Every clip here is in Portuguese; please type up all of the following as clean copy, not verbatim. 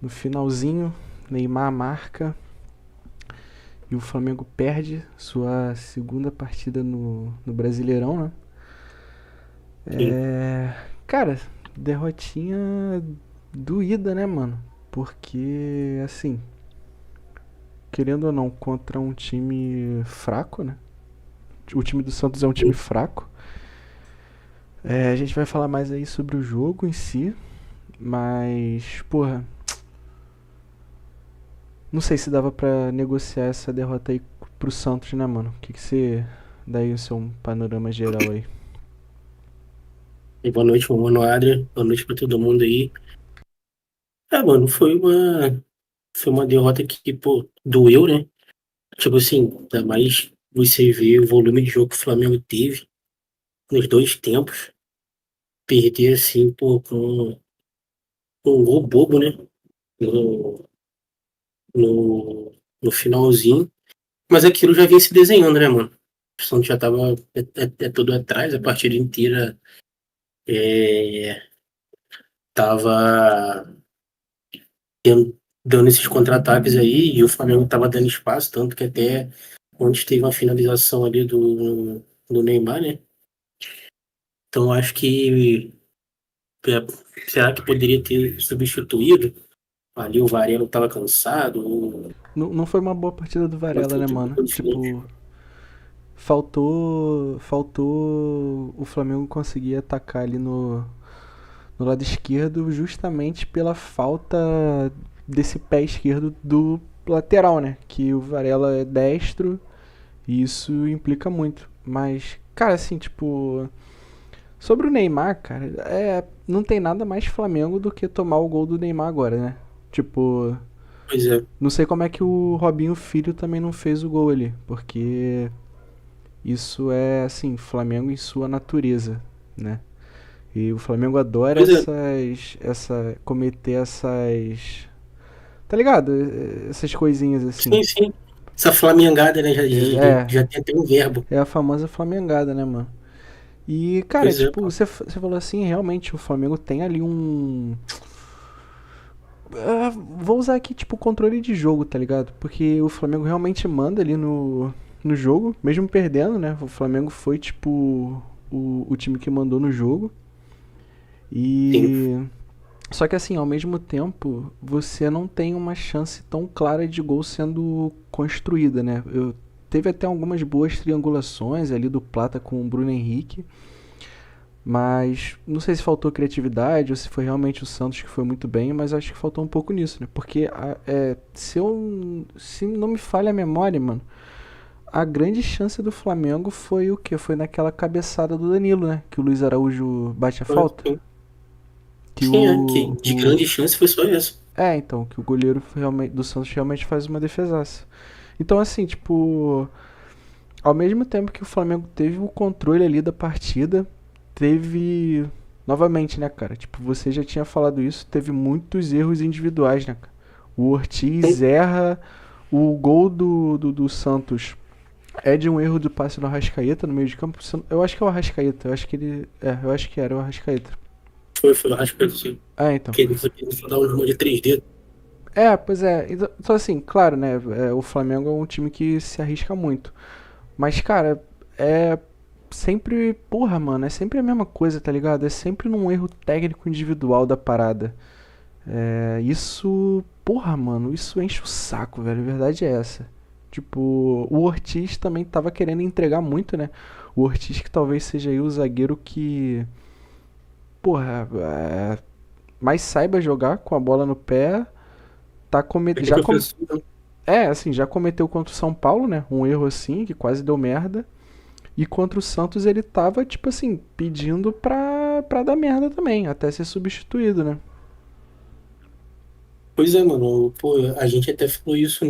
No finalzinho, Neymar marca e o Flamengo perde sua segunda partida no Brasileirão, né? Sim. Cara, derrotinha doída, né, mano? Porque, assim, querendo ou não, contra um time fraco, né? O time do Santos é um time fraco. A gente vai falar mais aí sobre o jogo em si, mas, porra, não sei se dava pra negociar essa derrota aí pro Santos, né, mano? O que que você dá aí o seu panorama geral aí? E boa noite, meu mano Adrian. Boa noite pra todo mundo aí. Mano, foi uma derrota que, pô, doeu, né? Tipo assim, ainda mais você vê o volume de jogo que o Flamengo teve nos dois tempos. Perder, assim, pô, com um gol bobo, né? No, no, no finalzinho. Mas aquilo já vinha se desenhando, né, mano? O Santos já tava todo atrás, a partida inteira é, tava dando esses contra-ataques aí, e o Flamengo tava dando espaço, tanto que até onde teve uma finalização ali do Neymar, né? Então acho que será que poderia ter substituído? Ali o Varela estava cansado, ou Não foi uma boa partida do uma Varela, né, falta de mano? confiança. Tipo, faltou o Flamengo conseguir atacar ali no lado esquerdo justamente pela falta desse pé esquerdo do lateral, né? Que o Varela é destro e isso implica muito. Mas, cara, assim, tipo, sobre o Neymar, cara, não tem nada mais Flamengo do que tomar o gol do Neymar agora, né? Tipo, Pois é, não sei como é que o Robinho Filho também não fez o gol ali, porque isso é, assim, Flamengo em sua natureza, né? E o Flamengo adora pois é. cometer essas, tá ligado? Essas coisinhas assim. Sim, sim. Essa flamengada, né? É, Já tem até um verbo. é a famosa flamengada, né, mano? E, cara, Pois é, tipo, pô. você falou assim, realmente o Flamengo tem ali um. Vou usar aqui, tipo, controle de jogo, tá ligado? Porque o Flamengo realmente manda ali no jogo, mesmo perdendo, né? O Flamengo foi, tipo, o time que mandou no jogo. Sim. E. Só que assim, ao mesmo tempo, você não tem uma chance tão clara de gol sendo construída, né? Teve até algumas boas triangulações ali do Plata com o Bruno Henrique, mas não sei se faltou criatividade ou se foi realmente o Santos que foi muito bem, mas acho que faltou um pouco nisso, né? Porque se não me falha a memória, mano, a grande chance do Flamengo foi o quê? Foi naquela cabeçada do Danilo, né? Que o Luiz Araújo bate a falta. Sim, Que sim, que de o grande chance foi só essa. então, que o goleiro realmente, do Santos realmente faz uma defesaça. Então, assim, tipo, ao mesmo tempo que o Flamengo teve o controle ali da partida, teve. Novamente, né, cara? Tipo, você já tinha falado isso, teve muitos erros individuais, né, cara? O Ortiz Sim, erra, o gol do Santos é de um erro do passe do Arrascaeta no meio de campo. Eu acho que é o Arrascaeta, eu acho que ele. Eu acho que era o Arrascaeta. foi, acho que sim. Então. Que ele foi dar um de 3D. Pois é. Então, assim, claro, né? O Flamengo é um time que se arrisca muito. Mas, cara, é sempre. Porra, mano, é sempre a mesma coisa, tá ligado? É sempre num erro técnico individual da parada. Isso. Porra, mano, isso enche o saco, velho. A verdade é essa. Tipo, o Ortiz também tava querendo entregar muito, né? O Ortiz que talvez seja aí o zagueiro que. Porra, mais saiba jogar com a bola no pé. Tá come... Ele é já, professor, né? assim, já cometeu contra o São Paulo, né? Um erro assim, que quase deu merda. E contra o Santos ele tava, tipo assim, pedindo pra dar merda também, até ser substituído, né? Pois é, mano. Pô, a gente até falou isso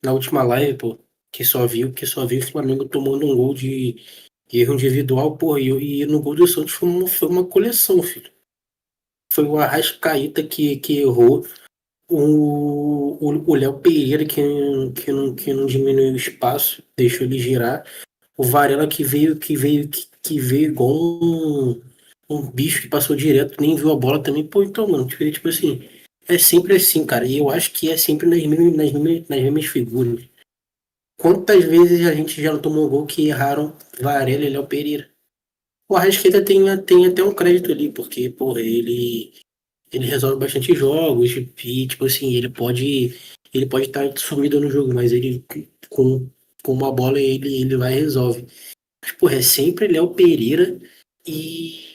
na última live, pô. Que só viu o Flamengo tomando um gol de erro individual, pô. E no gol do Santos foi uma coleção, filho. Foi o Arrascaeta que errou. O Léo Pereira que não diminuiu o espaço, deixou ele girar. O Varela que veio igual um bicho que passou direto, nem viu a bola também. Pô, então, mano, tipo assim, é sempre assim, cara. E eu acho que é sempre nas mesmas figuras. Quantas vezes a gente já não tomou gol que erraram Varela e Léo Pereira? O Arrascaeta tem até um crédito ali, porque, porra, ele resolve bastante jogos e, tipo assim, ele pode estar sumido no jogo, mas ele, com uma bola, ele vai e resolve. Mas, porra, é sempre Léo Pereira e,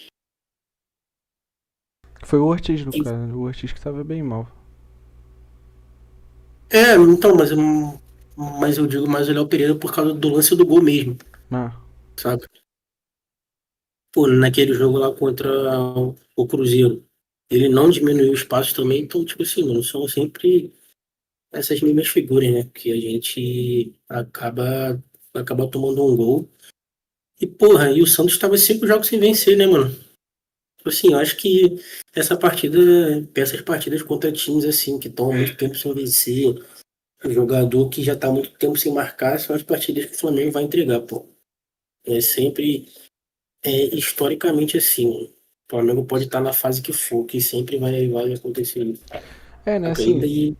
Foi o Ortiz, no e- cara. O Ortiz que tava bem mal. então, mas eu digo mais o Léo Pereira por causa do lance do gol mesmo, Ah, sabe? Pô, naquele jogo lá contra o Cruzeiro, ele não diminuiu o espaço também, então, tipo assim, mano, são sempre essas mesmas figuras, né? Que a gente acaba tomando um gol. E, porra, e o Santos estava 5 jogos sem vencer, né, mano? Tipo assim, eu acho que essas partidas contra times assim, que estão há muito tempo sem vencer, o jogador que já está há muito tempo sem marcar, são as partidas que o Flamengo vai entregar, pô. É sempre, historicamente assim, mano. O Flamengo pode estar na fase que for, que sempre vai acontecer isso. é, né, Ainda assim, e,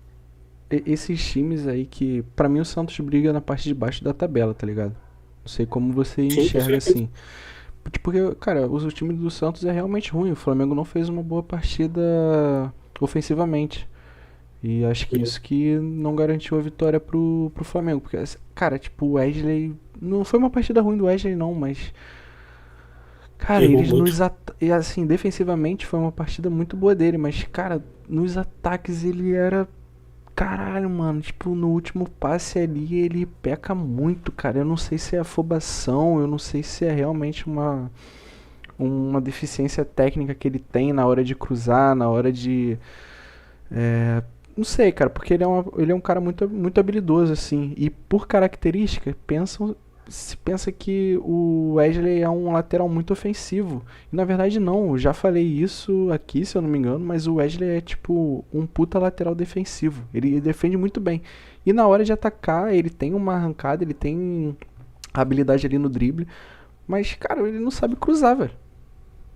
esses times aí que, pra mim, o Santos briga na parte de baixo da tabela, tá ligado? Não sei como você sim, com enxerga certeza. assim. Porque, cara, o time do Santos é realmente ruim. O Flamengo não fez uma boa partida ofensivamente. E acho que isso que não garantiu a vitória pro Flamengo. Porque, cara, tipo, o Wesley. Não foi uma partida ruim do Wesley, não, mas. Cara, Errou eles muito. nos. E assim, defensivamente foi uma partida muito boa dele, mas, cara, nos ataques ele era. Caralho, mano, tipo, no último passe ali ele peca muito, cara. Eu não sei se é afobação, eu não sei se é realmente uma deficiência técnica que ele tem na hora de cruzar, na hora de. Não sei, cara, porque ele é um cara muito, muito habilidoso, assim. E por característica, se pensa que o Wesley é um lateral muito ofensivo. E na verdade não, eu já falei isso aqui, se eu não me engano, mas o Wesley é tipo um puta lateral defensivo. Ele defende muito bem. E na hora de atacar, ele tem uma arrancada, ele tem habilidade ali no drible. Mas, cara, ele não sabe cruzar, velho.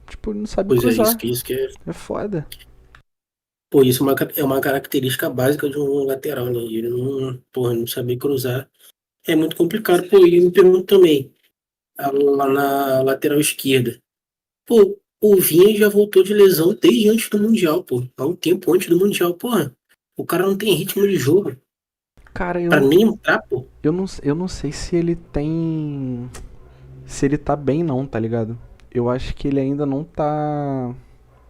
Tipo, ele não sabe Pois é, isso, cruzar. isso que é. É foda. Pô, isso é uma característica básica de um lateral, né? Ele não, porra, não saber cruzar é muito complicado. Pô, e eu me pergunto também, lá na lateral esquerda. Pô, o Vinha já voltou de lesão desde antes do Mundial, pô. Há um tempo antes do Mundial, porra. O cara não tem ritmo de jogo. Cara, Pra nem entrar, pô. eu não sei se ele tem. Se ele tá bem, não, tá ligado? Eu acho que ele ainda não tá.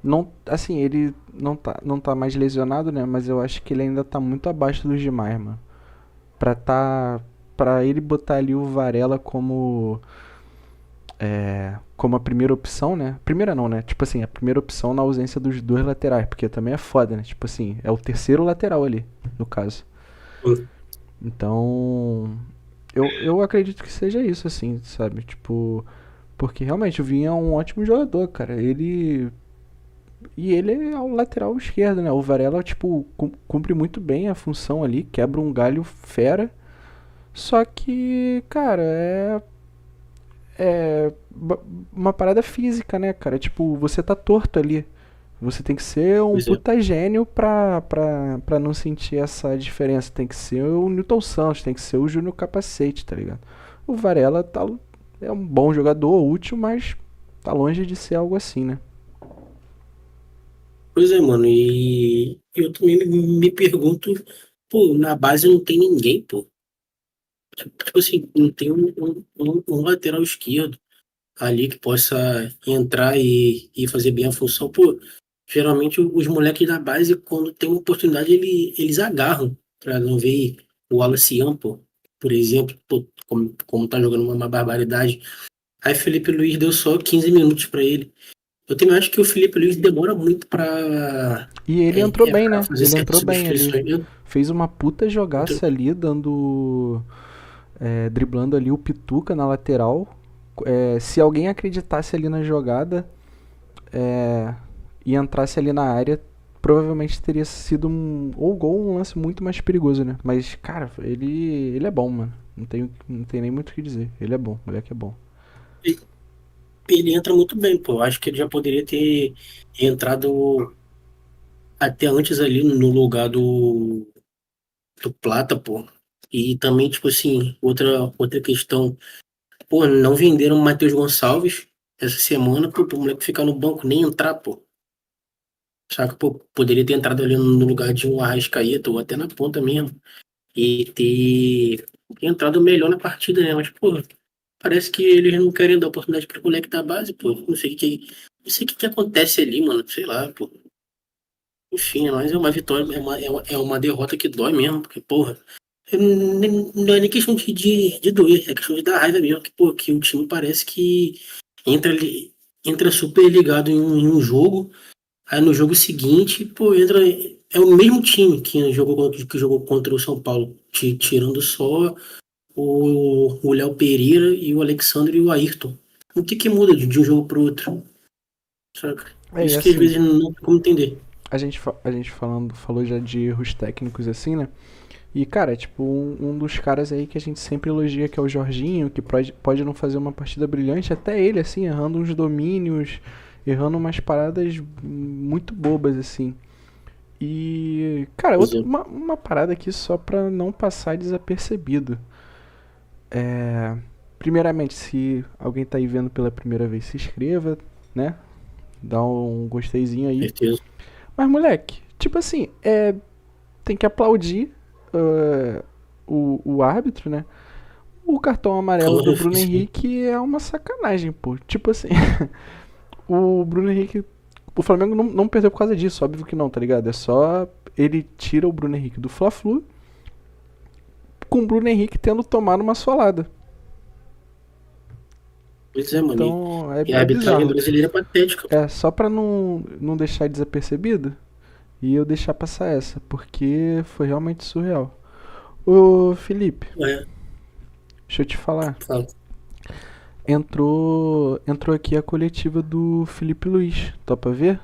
Não, assim, ele não tá mais lesionado, né? Mas eu acho que ele ainda tá muito abaixo dos demais, mano. Pra tá. Pra ele botar ali o Varela como a primeira opção, né? Primeira não, né? Tipo assim, a primeira opção na ausência dos dois laterais, porque também é foda, né? Tipo assim, é o terceiro lateral ali, no caso. Então, eu acredito que seja isso, assim, sabe? Tipo, porque realmente o Vinha é um ótimo jogador, cara. Ele é o lateral esquerdo, né? O Varela, tipo, cumpre muito bem a função ali, quebra um galho fera. Só que, cara, é uma parada física, né, cara? Tipo, você tá torto ali. Você tem que ser um Pois é. puta gênio pra não sentir essa diferença. Tem que ser o Newton Santos, tem que ser o Júnior Capacete, tá ligado? O Varela é um bom jogador, útil, mas tá longe de ser algo assim, né? Pois é, mano. E eu também me pergunto, pô, na base não tem ninguém, pô. Tipo assim, não tem um lateral esquerdo ali que possa entrar e fazer bem a função. Pô, geralmente os moleques da base, quando tem uma oportunidade, eles agarram pra não ver o Wallace pô, por exemplo, pô, como tá jogando uma barbaridade. Aí Felipe Luiz deu só 15 minutos pra ele. Eu também acho que o Felipe Luiz demora muito pra, E ele entrou bem, pra né? fazer Ele certas entrou bem ali. substituições, né? Fez uma puta Então, jogaça ali, driblando ali o Pituca na lateral. Se alguém acreditasse ali na jogada, é, e entrasse ali na área, provavelmente teria sido ou gol ou um lance muito mais perigoso, né? Mas, cara, ele é bom, mano. Não tem nem muito o que dizer. Ele é bom, o moleque é bom. ele entra muito bem, pô. Eu acho que ele já poderia ter entrado até antes ali no lugar do Plata, pô. E também, tipo assim, outra questão, pô, não venderam o Matheus Gonçalves essa semana, pô, pro moleque ficar no banco, nem entrar, pô. Saca, pô, poderia ter entrado ali no lugar de um Arrascaeta, ou até na ponta mesmo, e ter entrado melhor na partida, né? Mas, pô, parece que eles não querem dar oportunidade pro moleque da base, pô. Não sei o que que acontece ali, mano. Sei lá, pô. Enfim, mas é uma vitória, é uma derrota que dói mesmo, porque, porra, não é nem questão de doer, é questão de dar raiva mesmo, que, pô, que o time parece que entra, entra super ligado em um jogo, aí no jogo seguinte, pô, entra. É o mesmo time que jogou contra o São Paulo, tirando só o Léo Pereira e o Alexandre e o Ayrton. O que que muda de um jogo pro outro? Saca? E Isso que às assim, vezes não tem como entender. a gente falou já de erros técnicos assim, né? E, cara, tipo, um dos caras aí que a gente sempre elogia, que é o Jorginho, que pode não fazer uma partida brilhante, até ele, assim, errando uns domínios, errando umas paradas muito bobas, assim. E, cara, Pois é. uma parada aqui só pra não passar desapercebido. É, primeiramente, se alguém tá aí vendo pela primeira vez, se inscreva, né? Dá um gosteizinho aí. Certeza. Mas, moleque, tipo assim, tem que aplaudir o árbitro, né? O cartão amarelo do Claro, Bruno isso. Henrique é uma sacanagem, pô. Tipo assim, o Bruno Henrique. O Flamengo não perdeu por causa disso, óbvio que não, tá ligado? É só ele tira o Bruno Henrique do Fla-Flu com o Bruno Henrique tendo tomado uma solada. Pois é, mano. Então E a é arbitragem bizarro. brasileira é patética. É só pra não deixar desapercebido e eu deixar passar essa, porque foi realmente surreal. Ô Felipe, É, deixa eu te falar. fala. Entrou aqui a coletiva do Felipe Luiz. Topa ver?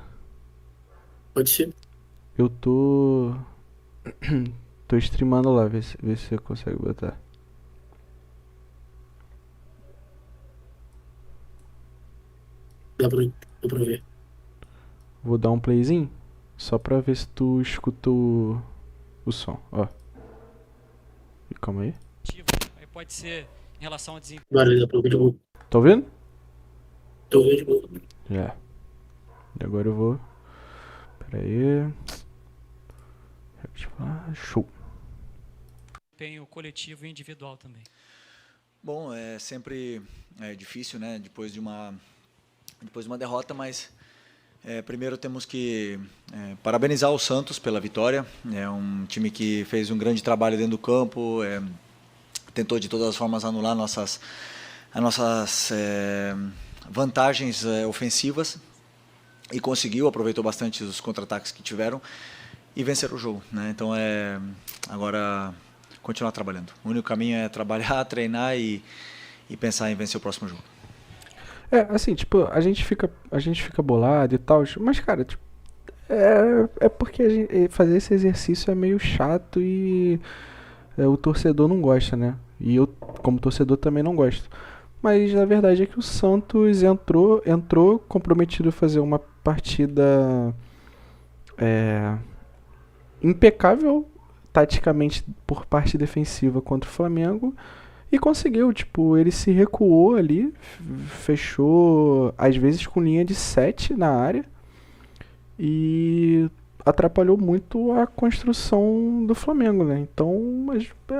Pode ser. Eu tô streamando lá, vê se você consegue botar. Dá pra ver. Vou dar um playzinho só pra ver se tu escuta o som, ó. E calma aí. Aí pode ser em relação ao desempenho. Agora dá pra ver de novo. Tá ouvindo? Tô vendo de novo. Já. E agora eu vou. Pera aí. Show. Coletivo e individual também. Bom, é sempre difícil, né? Depois de uma derrota, mas primeiro temos que parabenizar o Santos pela vitória. É um time que fez um grande trabalho dentro do campo, tentou de todas as formas anular as nossas vantagens ofensivas e conseguiu, aproveitou bastante os contra-ataques que tiveram e vencer o jogo, né? Então agora continuar trabalhando. O único caminho é trabalhar, treinar e pensar em vencer o próximo jogo. Assim, tipo, a gente fica bolado e tal, mas, cara, tipo, é porque fazer esse exercício é meio chato e o torcedor não gosta, né? E eu, como torcedor, também não gosto. Mas a verdade é que o Santos entrou comprometido a fazer uma partida impecável taticamente por parte defensiva contra o Flamengo e conseguiu, tipo, ele se recuou ali, fechou às vezes com linha de 7 na área e atrapalhou muito a construção do Flamengo, né? Então,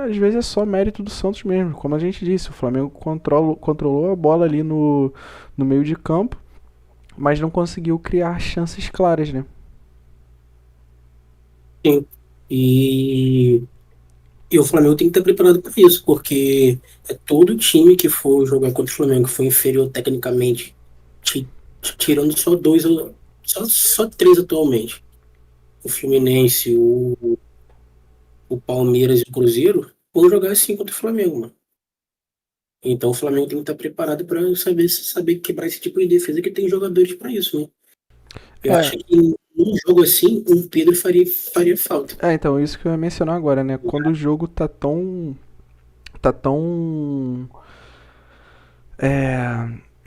às vezes é só mérito do Santos mesmo. Como a gente disse, o Flamengo controlou a bola ali no meio de campo, mas não conseguiu criar chances claras, né? Sim. E, e o Flamengo tem que estar preparado para isso, porque todo time que for jogar contra o Flamengo que for inferior tecnicamente, ti- tirando só dois, só três atualmente. O Fluminense, o Palmeiras e o Cruzeiro vão jogar assim contra o Flamengo, mano. Então o Flamengo tem que estar preparado para saber quebrar esse tipo de defesa que tem jogadores para isso, né? Eu acho É, que num jogo assim, o Pedro faria falta. então, isso que eu ia mencionar agora, né? Quando o jogo tá tão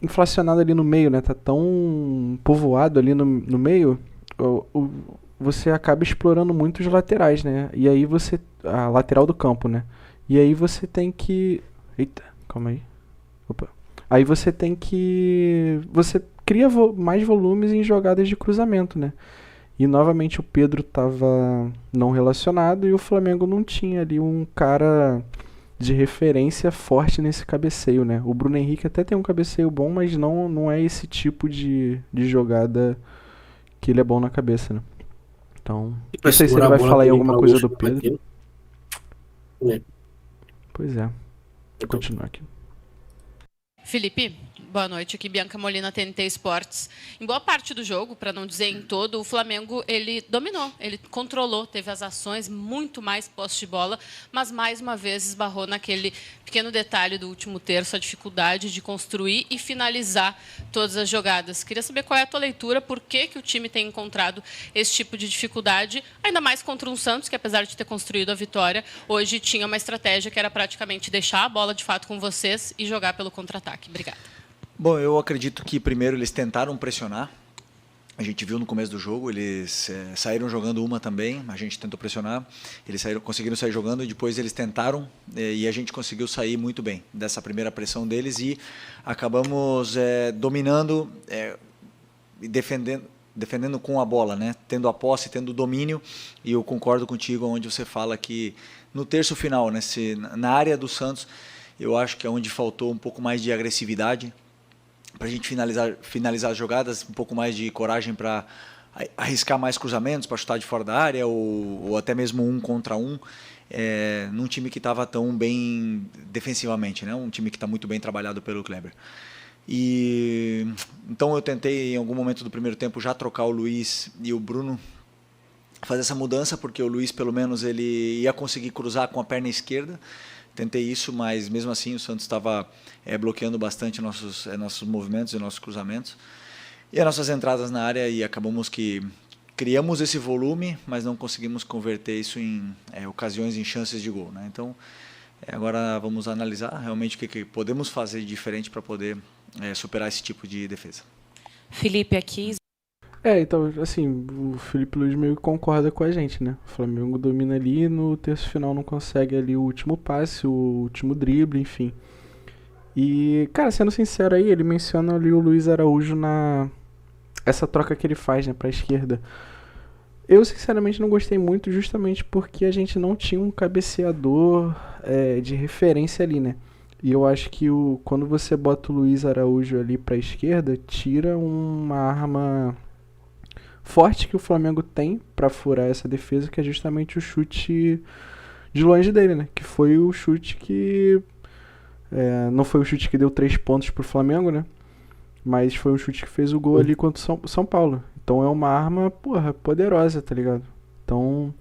inflacionado ali no meio, né? Tá tão povoado ali no meio, você acaba explorando muito os laterais, né? E aí você. A lateral do campo, né? E aí você tem que. Eita, calma aí. Opa. Aí você tem que. Você cria mais volumes em jogadas de cruzamento, né? E novamente o Pedro tava não relacionado e o Flamengo não tinha ali um cara de referência forte nesse cabeceio, né? O Bruno Henrique até tem um cabeceio bom, mas não é esse tipo de jogada que ele é bom na cabeça, né? Então, E não pra sei se ele segurar a vai bola falar aí também alguma pra coisa alguns do Pedro. batendo, né? Pois é, Então, continuar aqui. Felipe, boa noite. Aqui Bianca Molina, TNT Esportes. Em boa parte do jogo, para não dizer em todo, o Flamengo ele dominou, ele controlou, teve as ações, muito mais posse de bola, mas mais uma vez esbarrou naquele pequeno detalhe do último terço, a dificuldade de construir e finalizar todas as jogadas. Queria saber qual é a tua leitura, por que o time tem encontrado esse tipo de dificuldade, ainda mais contra um Santos, que apesar de ter construído a vitória, hoje tinha uma estratégia que era praticamente deixar a bola de fato com vocês e jogar pelo contra-ataque. Obrigada. Bom, eu acredito que primeiro eles tentaram pressionar. A gente viu no começo do jogo, eles saíram jogando uma também, a gente tentou pressionar, eles conseguiram sair jogando e depois eles tentaram e a gente conseguiu sair muito bem dessa primeira pressão deles e acabamos dominando e defendendo com a bola, né? Tendo a posse, tendo o domínio, e eu concordo contigo onde você fala que no terço final, né, na área do Santos, eu acho que é onde faltou um pouco mais de agressividade, para a gente finalizar as jogadas, um pouco mais de coragem para arriscar mais cruzamentos, para chutar de fora da área, ou até mesmo 1 contra 1, num time que estava tão bem defensivamente, né? Um time que está muito bem trabalhado pelo Kleber. E então eu tentei em algum momento do primeiro tempo já trocar o Luiz e o Bruno, fazer essa mudança, porque o Luiz pelo menos ele ia conseguir cruzar com a perna esquerda. Tentei isso, mas mesmo assim o Santos estava bloqueando bastante nossos movimentos e nossos cruzamentos e as nossas entradas na área, e acabamos que criamos esse volume, mas não conseguimos converter isso em ocasiões, em chances de gol, né? Então agora vamos analisar realmente o que podemos fazer de diferente para poder superar esse tipo de defesa. Felipe, aqui. Então, assim, o Felipe Luiz meio que concorda com a gente, né? O Flamengo domina ali, no terço final não consegue ali o último passe, o último drible, enfim. E, cara, sendo sincero aí, ele menciona ali o Luiz Araújo essa troca que ele faz, né, pra esquerda. Eu, sinceramente, não gostei muito, justamente porque a gente não tinha um cabeceador de referência ali, né? E eu acho que quando você bota o Luiz Araújo ali pra esquerda, tira uma arma forte que o Flamengo tem pra furar essa defesa, que é justamente o chute de longe dele, né? Que foi o chute que... não foi o chute que deu 3 pontos pro Flamengo, né? Mas foi o chute que fez o gol ali contra o São Paulo. Então é uma arma, porra, poderosa, tá ligado? Então,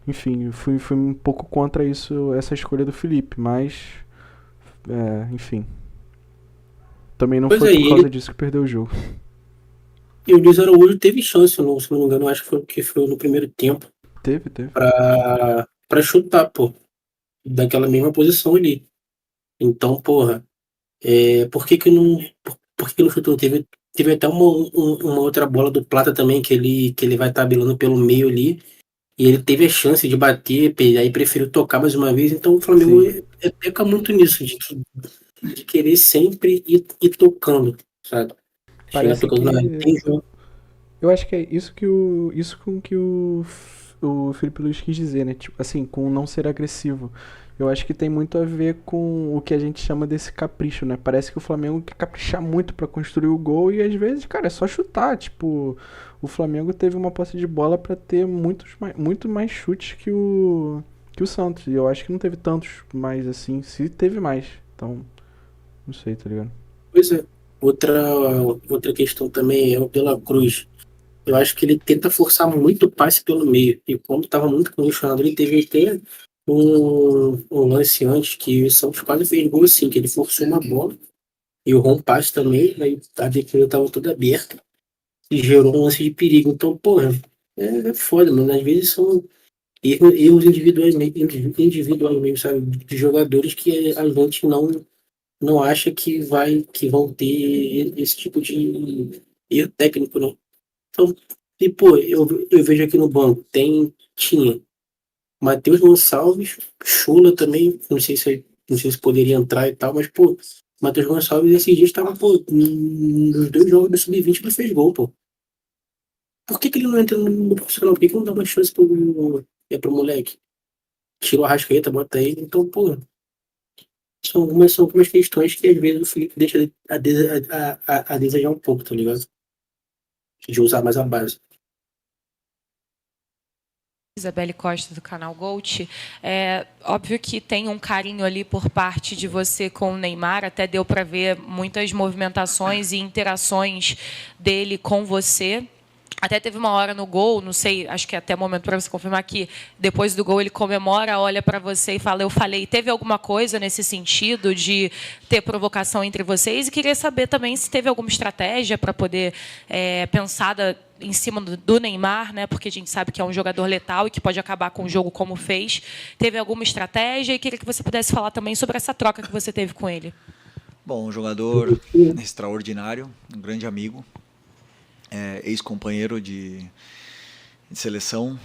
enfim, fui um pouco contra isso, essa escolha do Felipe, mas... enfim. Também não Pois foi é, por causa disso que perdeu o jogo. E o Luiz Araújo teve chance, se não me engano, acho que foi no primeiro tempo, Teve. pra chutar, pô, daquela mesma posição ali. Então, porra, por que não chutou? Teve até uma outra bola do Plata também, que ele vai tabelando pelo meio ali, e ele teve a chance de bater, aí preferiu tocar mais uma vez. Então o Flamengo peca muito nisso, de querer sempre ir tocando, sabe? Chegar Parece tocando na área. que... Tem jogo. Eu acho que é isso com que o Felipe Luiz quis dizer, né? Tipo, assim, com não ser agressivo. Eu acho que tem muito a ver com o que a gente chama desse capricho, né? Parece que o Flamengo quer caprichar muito pra construir o gol e às vezes, cara, é só chutar. Tipo, o Flamengo teve uma posse de bola pra ter muito mais chutes que o Santos. E eu acho que não teve tantos mais assim, se teve mais. Então, não sei, tá ligado? Pois é. Outra questão também é o De La Cruz. Eu acho que ele tenta forçar muito o passe pelo meio. E como estava muito condicionado, ele teve até um lance antes que o Santos quase fez gol assim, que ele forçou uma bola e o Ron passe também, aí a defesa estava toda aberta e gerou um lance de perigo. Então, porra, é foda, mano. Às vezes são erros individuais mesmo, sabe? De jogadores que a gente não acha que vão ter esse tipo de erro técnico, não. Então, e, pô, eu vejo aqui no banco, tinha Matheus Gonçalves, Chula também, não sei se poderia entrar e tal, mas, pô, Matheus Gonçalves esses dias estava, pô, nos 2 jogos do Sub-20 ele fez gol, pô. Por que ele não entra no profissional? Por que não dá uma chance pro moleque? Tira o Arrascaeta, bota ele, então, pô, são algumas questões que às vezes o Felipe deixa a desejar um pouco, tá ligado? De usar mais a base. Isabelle Costa, do canal Gold. É óbvio que tem um carinho ali por parte de você com o Neymar, até deu para ver muitas movimentações e interações dele com você. Até teve uma hora no gol, não sei, acho que até o momento para você confirmar que depois do gol ele comemora, olha para você e fala, eu falei. Teve alguma coisa nesse sentido de ter provocação entre vocês? E queria saber também se teve alguma estratégia para poder pensada em cima do Neymar, né? Porque a gente sabe que é um jogador letal e que pode acabar com o jogo como fez. Teve alguma estratégia? E queria que você pudesse falar também sobre essa troca que você teve com ele. Bom, um jogador extraordinário, um grande amigo, ex-companheiro de seleção,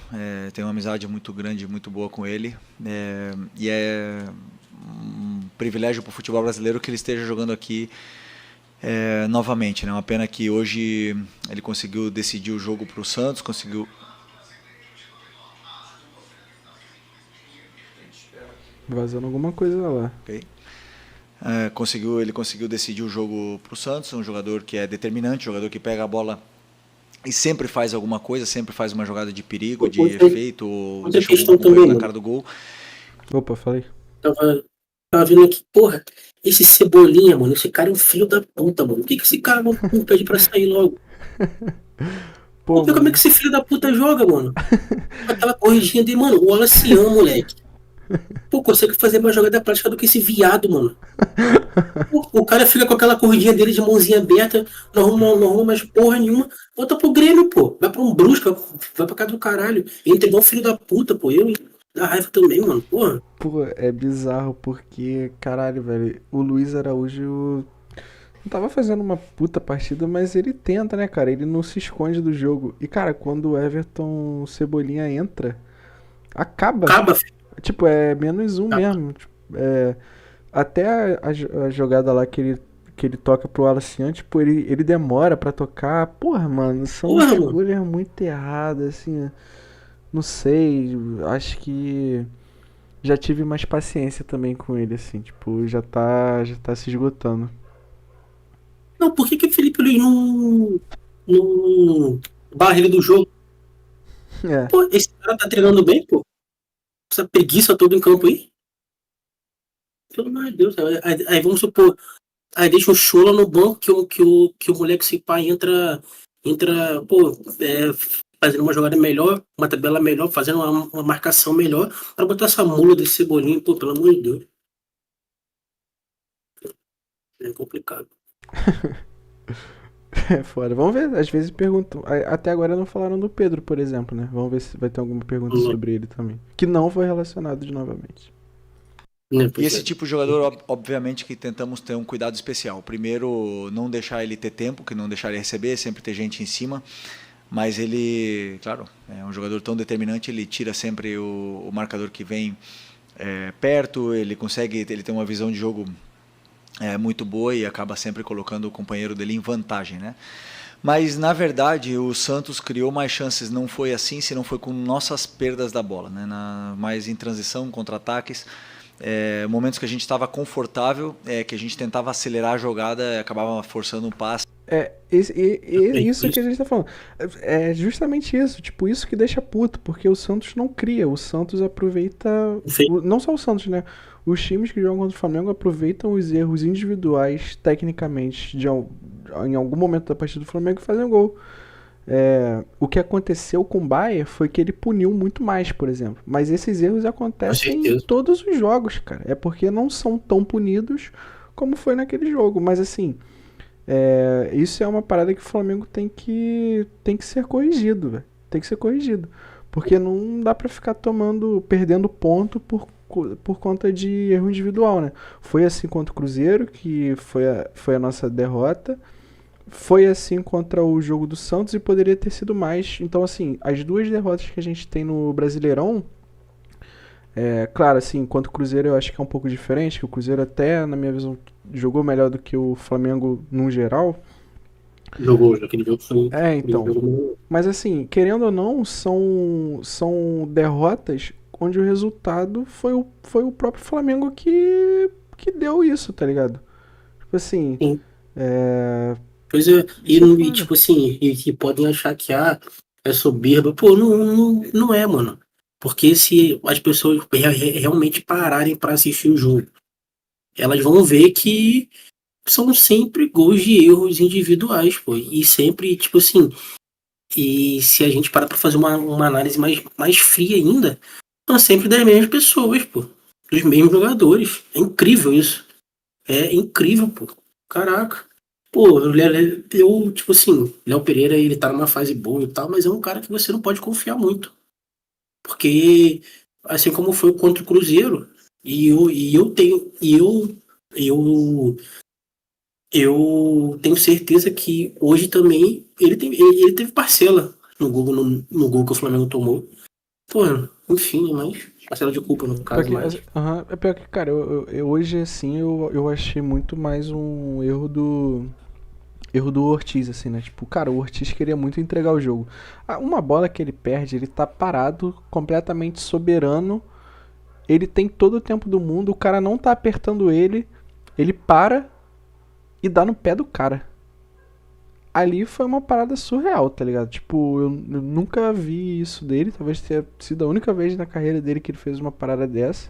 tenho uma amizade muito grande, muito boa com ele, e é um privilégio para o futebol brasileiro que ele esteja jogando aqui novamente, né? Uma pena que hoje ele conseguiu decidir o jogo para o Santos, conseguiu... Vazando alguma coisa lá. Okay. Ele conseguiu decidir o jogo para o Santos, um jogador que é determinante, um jogador que pega a bola e sempre faz alguma coisa, sempre faz uma jogada de perigo, de efeito, ou deixa um gol na cara do gol. Opa, falei. Tava vendo aqui, porra, esse Cebolinha, mano, esse cara é um filho da puta, mano. Por que esse cara não pede pra sair logo? Pô, como é que esse filho da puta joga, mano? Aquela corridinha dele, mano, o Wallaceão, moleque. Pô, consegue fazer mais jogada prática do que esse viado, mano. Pô, o cara fica com aquela corridinha dele de mãozinha aberta, não arruma mais porra nenhuma. Volta pro Grêmio, pô. Vai pra um Brusca, vai pra casa do caralho. Entra igual filho da puta, pô. Eu dá raiva também, mano. Porra. Pô, é bizarro porque, caralho, velho, o Luiz Araújo não tava fazendo uma puta partida, mas ele tenta, né, cara? Ele não se esconde do jogo. E, cara, quando o Everton Cebolinha entra, acaba. Tipo, é -1 mesmo. Tipo, até a jogada lá que ele toca pro Wallaceão, tipo, ele demora pra tocar. Porra, mano, são escolhas muito erradas, assim. Não sei, acho que já tive mais paciência também com ele, assim. Tipo, já tá se esgotando. Não, por que o Felipe Luiz não barra ele do jogo? Pô, esse cara tá treinando bem, pô? Essa preguiça toda em campo aí? Pelo amor de Deus, aí vamos supor, aí deixa o Chola no banco que o moleque se pá entra, pô, fazendo uma jogada melhor, uma tabela melhor, fazendo uma marcação melhor, pra botar essa mula desse Cebolinha, pô, pelo amor de Deus. É complicado. É foda. Vamos ver, às vezes perguntam. Até agora não falaram do Pedro, por exemplo, né? Vamos ver se vai ter alguma pergunta sobre ele também. Que não foi relacionado de novamente. E esse tipo de jogador, obviamente que tentamos ter um cuidado especial. Primeiro, não deixar ele ter tempo, que não deixar ele receber, sempre ter gente em cima. Mas ele, claro, é um jogador tão determinante, ele tira sempre o marcador que vem perto, ele tem uma visão de jogo muito boa e acaba sempre colocando o companheiro dele em vantagem, né? Mas, na verdade, o Santos criou mais chances, não foi assim, se não foi com nossas perdas da bola, né? Mais em transição, contra-ataques, momentos que a gente estava confortável, que a gente tentava acelerar a jogada, acabava forçando um passe. Isso que a gente tá falando. É justamente isso, tipo, isso que deixa puto, porque o Santos não cria, o Santos aproveita, não só o Santos, né? Os times que jogam contra o Flamengo aproveitam os erros individuais, tecnicamente, em algum momento da partida do Flamengo e fazem gol. O que aconteceu com o Bayern foi que ele puniu muito mais, por exemplo. Mas esses erros acontecem em todos os jogos, cara. É porque não são tão punidos como foi naquele jogo. Mas assim, isso é uma parada que o Flamengo tem que ser corrigido, velho. Tem que ser corrigido. Porque não dá pra ficar perdendo ponto por por conta de erro individual, né? Foi assim contra o Cruzeiro, que foi a nossa derrota. Foi assim contra o jogo do Santos e poderia ter sido mais. Então, assim, as duas derrotas que a gente tem no Brasileirão, claro, assim, contra o Cruzeiro eu acho que é um pouco diferente, que o Cruzeiro até, na minha visão, jogou melhor do que o Flamengo num geral. Jogou, aquele jogo foi. Então. Mas assim, querendo ou não, são derrotas onde o resultado foi o próprio Flamengo que deu isso, tá ligado? Tipo assim, Sim. é, Pois é, Isso é e foda. tipo assim, e podem achar que é soberba. Pô, não é, mano. Porque se as pessoas realmente pararem pra assistir o jogo, elas vão ver que são sempre gols de erros individuais, pô. E sempre, tipo assim, e se a gente parar pra fazer uma análise mais fria ainda, são sempre das mesmas pessoas, pô. Dos mesmos jogadores. É incrível isso. É incrível, pô. Caraca. Pô, tipo assim, Léo Pereira, ele tá numa fase boa e tal, mas é um cara que você não pode confiar muito. Porque, assim como foi contra o Cruzeiro, eu tenho certeza que hoje também ele teve parcela no gol que o Flamengo tomou. Pô, enfim, mas parcela de culpa no Pior caso, que, mas. é pior que, cara, hoje assim eu achei muito mais um erro do Ortiz, assim, né? Tipo, cara, o Ortiz queria muito entregar o jogo. Uma bola que ele perde, ele tá parado, completamente soberano. Ele tem todo o tempo do mundo, o cara não tá apertando ele para e dá no pé do cara. Ali foi uma parada surreal, tá ligado? Tipo, eu nunca vi isso dele. Talvez tenha sido a única vez na carreira dele que ele fez uma parada dessa.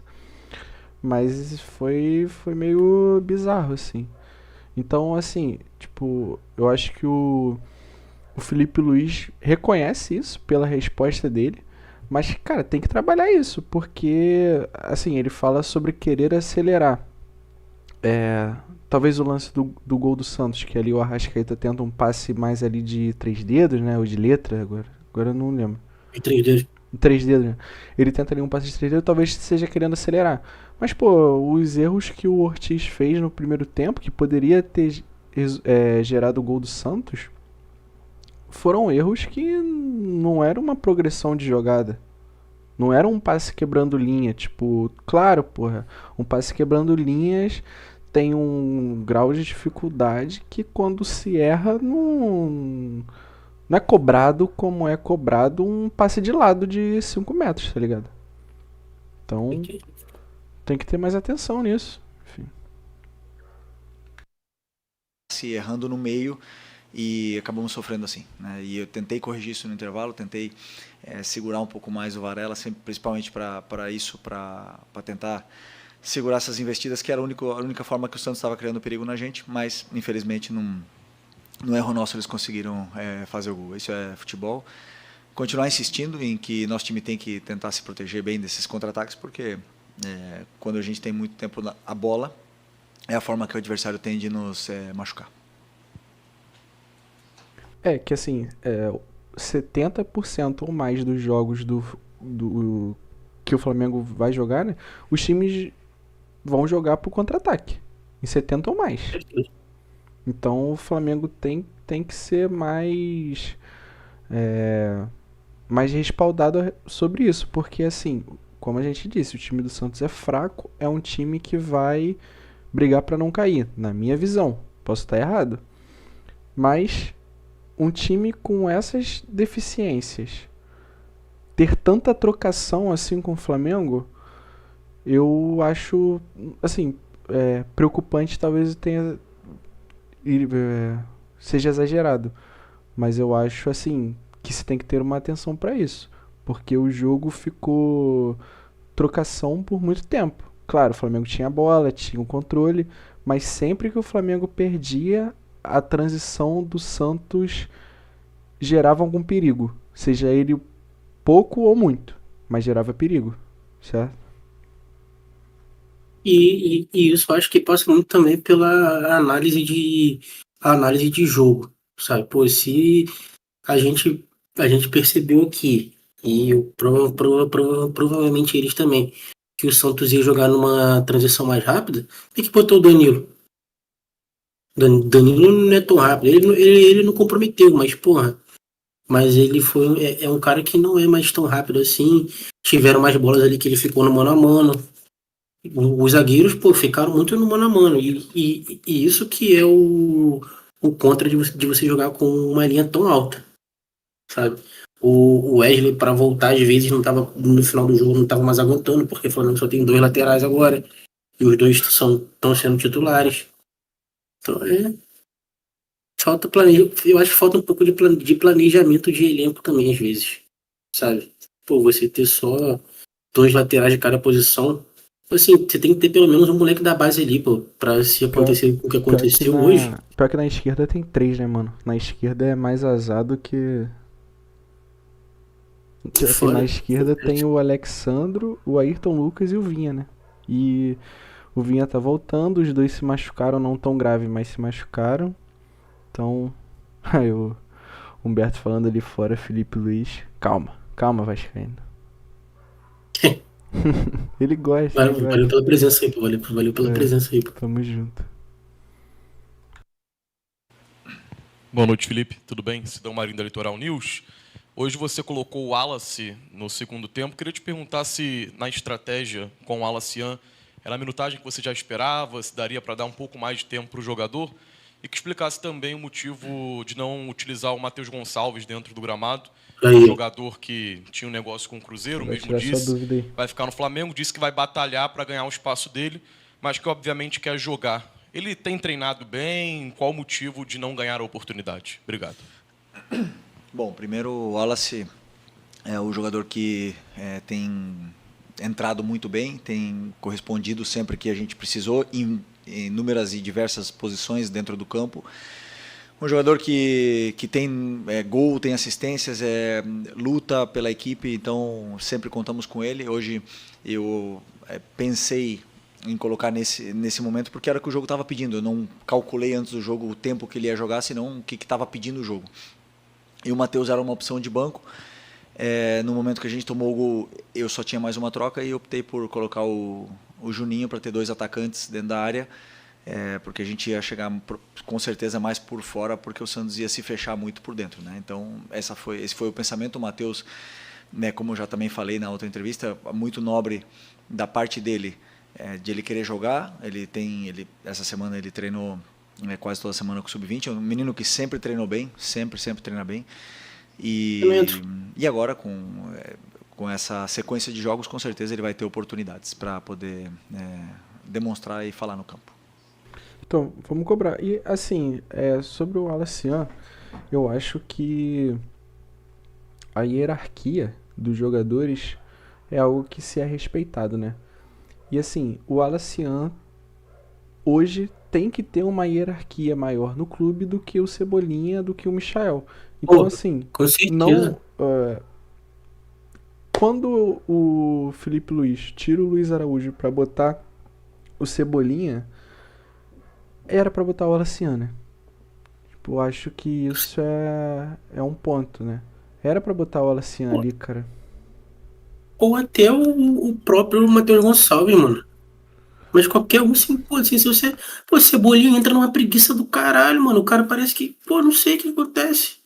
Mas foi meio bizarro, assim. Então, assim, tipo, eu acho que o Felipe Luiz reconhece isso pela resposta dele. Mas, cara, tem que trabalhar isso, porque, assim, ele fala sobre querer acelerar. Talvez o lance do gol do Santos, que ali o Arrascaeta tenta um passe mais ali de 3 dedos, né? Ou de letra, agora eu não lembro. Em 3 dedos. 3 dedos, né? Ele tenta ali um passe de 3 dedos, talvez esteja querendo acelerar. Mas, pô, os erros que o Ortiz fez no primeiro tempo, que poderia ter gerado o gol do Santos, foram erros que não era uma progressão de jogada. Não era um passe quebrando linha, tipo, claro, porra, um passe quebrando linhas tem um grau de dificuldade que quando se erra não é cobrado como é cobrado um passe de lado de 5 metros, tá ligado? Então tem que ter mais atenção nisso. Enfim. Se errando no meio e acabamos sofrendo assim, né? E eu tentei corrigir isso no intervalo, tentei segurar um pouco mais o Varela, sempre, principalmente para isso, para tentar segurar essas investidas, que era a única forma que o Santos estava criando perigo na gente, mas infelizmente no erro nosso eles conseguiram fazer o gol. Isso é futebol. Continuar insistindo em que nosso time tem que tentar se proteger bem desses contra-ataques, porque quando a gente tem muito tempo a bola, é a forma que o adversário tem de nos machucar. Que assim, 70% ou mais dos jogos do que o Flamengo vai jogar, né? Os times vão jogar pro contra-ataque. Em 70 ou mais. Então o Flamengo tem que ser mais respaldado sobre isso. Porque assim, como a gente disse, o time do Santos é fraco, é um time que vai brigar pra não cair, na minha visão. Posso estar errado. Mas um time com essas deficiências ter tanta trocação assim com o Flamengo, eu acho, assim, preocupante. Talvez seja exagerado, mas eu acho, assim, que se tem que ter uma atenção para isso, porque o jogo ficou trocação por muito tempo. Claro, o Flamengo tinha a bola, tinha o controle, mas sempre que o Flamengo perdia, a transição do Santos gerava algum perigo, seja ele pouco ou muito, mas gerava perigo, certo? E isso eu acho que passa muito também pela análise de jogo, sabe? Pô, se a gente percebeu aqui, e provavelmente eles também, que o Santos ia jogar numa transição mais rápida, e que botou o Danilo. Danilo não é tão rápido, ele não comprometeu, mas porra, mas ele é um cara que não é mais tão rápido assim. Tiveram mais bolas ali que ele ficou no mano a mano. Os zagueiros, pô, ficaram muito no mano a mano. E isso que é o contra de você jogar com uma linha tão alta, sabe? O Wesley, para voltar, às vezes, não tava, no final do jogo, não tava mais aguentando, porque o Flamengo só tem 2 laterais agora. E os dois estão sendo titulares. Então, falta eu acho que falta um pouco de planejamento de elenco também, às vezes, sabe? Pô, você ter só 2 laterais de cada posição, assim, você tem que ter pelo menos um moleque da base ali, pô, pra se acontecer o que aconteceu hoje. Pior que na esquerda tem 3, né, mano? Na esquerda é mais azado que... Assim, na esquerda tem o Alexandro, o Ayrton Lucas e o Vinha, né? E o Vinha tá voltando, os dois se machucaram, não tão grave, mas se machucaram. Então, aí o Humberto falando ali fora, Felipe Luiz, calma, Vascaíno. Ele gosta. Valeu pela presença aí, pô. Valeu pela presença aí, pô. Tamo junto. Boa noite, Felipe. Tudo bem? Sidão Marinho da Litoral News. Hoje você colocou o Wallace no segundo tempo. Queria te perguntar se na estratégia com o Wallace era a minutagem que você já esperava, se daria para dar um pouco mais de tempo para o jogador, e que explicasse também o motivo de não utilizar o Matheus Gonçalves dentro do gramado. Um jogador que tinha um negócio com o Cruzeiro, mesmo disse, vai ficar no Flamengo, disse que vai batalhar para ganhar o espaço dele, mas que obviamente quer jogar. Ele tem treinado bem? Qual o motivo de não ganhar a oportunidade? Obrigado. Bom, primeiro o Wallace é o jogador que tem entrado muito bem, tem correspondido sempre que a gente precisou em inúmeras e diversas posições dentro do campo. Um jogador que tem gol, tem assistências, luta pela equipe, então sempre contamos com ele. Hoje eu pensei em colocar nesse momento porque era o que o jogo estava pedindo. Eu não calculei antes do jogo o tempo que ele ia jogar, senão o que estava pedindo o jogo. E o Matheus era uma opção de banco. No momento que a gente tomou o gol, eu só tinha mais uma troca e optei por colocar o Juninho para ter 2 atacantes dentro da área. Porque a gente ia chegar com certeza mais por fora, porque o Santos ia se fechar muito por dentro, né? Então esse foi o pensamento. O Matheus, né, como eu já também falei na outra entrevista, muito nobre da parte dele, de ele querer jogar. Essa semana ele treinou quase toda semana com o Sub-20, é um menino que sempre treinou bem, sempre treina bem, e agora com essa sequência de jogos, com certeza ele vai ter oportunidades para poder demonstrar e falar no campo. Então, vamos cobrar. E, assim, sobre o Wallace, eu acho que a hierarquia dos jogadores é algo que se é respeitado, né? E, assim, o Wallace hoje tem que ter uma hierarquia maior no clube do que o Cebolinha, do que o Michael. Então, assim, não... quando o Felipe Luiz tira o Luiz Araújo pra botar o Cebolinha, era pra botar o Wallace, né? Tipo, eu acho que isso é um ponto, né? Era pra botar o Wallace ali, cara. Ou até o próprio Matheus Gonçalves, mano. Mas qualquer um, assim, pô, assim, se você... Pô, Cebolinha entra numa preguiça do caralho, mano. O cara parece que... Pô, não sei o que acontece.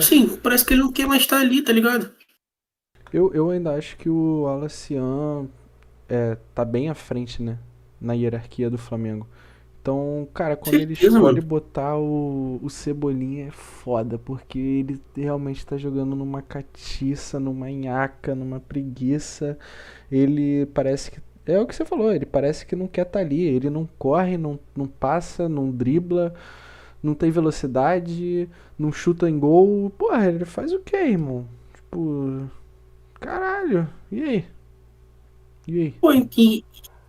Sim, parece que ele não quer mais estar ali, tá ligado? Eu ainda acho que o Wallace tá bem à frente, né? Na hierarquia do Flamengo. Então, cara, quando ele escolhe botar o Cebolinha é foda, porque ele realmente tá jogando numa catiça, numa nhaca, numa preguiça. Ele parece que... É o que você falou, ele parece que não quer estar ali. Ele não corre, não passa, não dribla, não tem velocidade, não chuta em gol. Porra, ele faz o quê, irmão? Tipo... Caralho, e aí? Pô,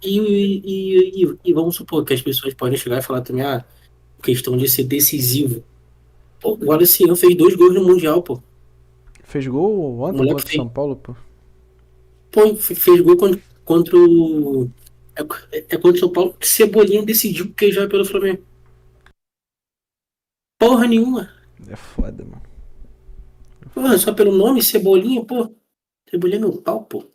e vamos supor que as pessoas podem chegar e falar também, questão de ser decisivo. Pô, o Wallace fez 2 gols no Mundial, pô. Fez gol ontem contra o São Paulo, pô? Pô, fez gol contra o... contra o São Paulo. Cebolinha decidiu porque já é pelo Flamengo. Porra nenhuma. É foda, mano. Porra, só pelo nome, Cebolinha, pô. Cebolinha é meu pau, pô.